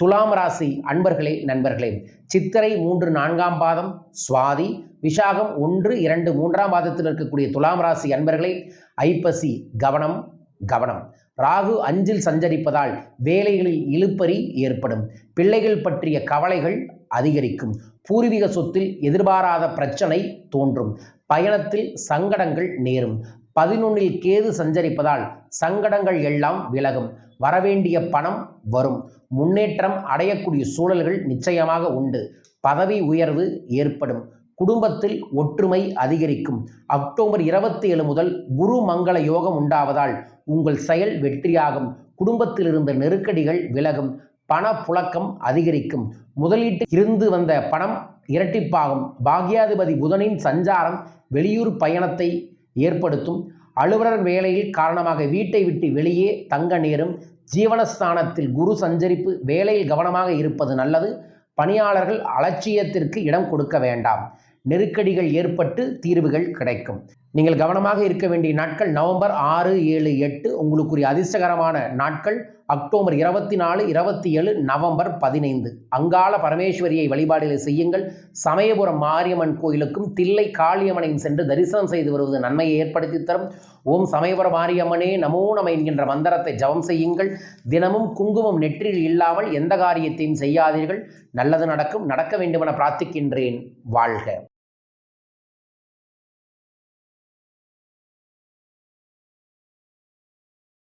துலாம் ராசி அன்பர்களே நண்பர்களே, சித்திரை 3 4ஆம் பாதம், சுவாதி விஷாகம் 1 2 3ஆம் பாதத்தில் இருக்கக்கூடிய துலாம் ராசி அன்பர்களே, ஐப்பசி கவனம் கவனம். ராகு 5இல் சஞ்சரிப்பதால் வேலைகளில் இழுபறி ஏற்படும். பிள்ளைகள் பற்றிய கவலைகள் அதிகரிக்கும். பூர்வீக சொத்தில் எதிர்பாராத பிரச்சனை தோன்றும். பயணத்தில் சங்கடங்கள் நேரும். 11இல் கேது சஞ்சரிப்பதால் சங்கடங்கள் எல்லாம் விலகும். வரவேண்டிய பணம் வரும். முன்னேற்றம் அடையக்கூடிய சூழல்கள் நிச்சயமாக உண்டு. பதவி உயர்வு ஏற்படும். குடும்பத்தில் ஒற்றுமை அதிகரிக்கும். அக்டோபர் 27 முதல் குரு மங்கள யோகம் உண்டாவதால் உங்கள் செயல் வெற்றியாகும். குடும்பத்தில் இருந்த நெருக்கடிகள் விலகும். பண புழக்கம் அதிகரிக்கும். முதலீட்டில் இருந்து வந்த பணம் இரட்டிப்பாகும். பாக்யாதிபதி புதனின் சஞ்சாரம் வெளியூர் பயணத்தை ஏற்படுத்தும். அலுவலர் வேலையில் காரணமாக வீட்டை விட்டு வெளியே தங்க நேரும். ஜீவனஸ்தானத்தில் குரு சஞ்சரிப்பு. வேலையில் கவனமாக இருப்பது நல்லது. பணியாளர்கள் அலட்சியத்திற்கு இடம் கொடுக்க வேண்டாம். நெருக்கடிகள் ஏற்பட்டு தீர்வுகள் கிடைக்கும். நீங்கள் கவனமாக இருக்க வேண்டிய நாட்கள் நவம்பர் 6 7 8. உங்களுக்குரிய அதிர்ஷ்டகரமான நாட்கள் அக்டோபர் 24 27 நவம்பர் 15. அங்காள பரமேஸ்வரியை வழிபாடுகளை செய்யுங்கள். சமயபுரம் மாரியம்மன் கோயிலுக்கும் தில்லை காளியம்மனையும் சென்று தரிசனம் செய்து வருவது நன்மையை ஏற்படுத்தி தரும். ஓம் சமயபுரம் மாரியம்மனே நமோ நம என்கின்ற மந்திரத்தை ஜபம் செய்யுங்கள். தினமும் குங்குமம் நெற்றியில் இல்லாமல் எந்த காரியத்தையும் செய்யாதீர்கள். நல்லது நடக்கும். நடக்க வேண்டுமென பிரார்த்திக்கின்றேன். வாழ்க.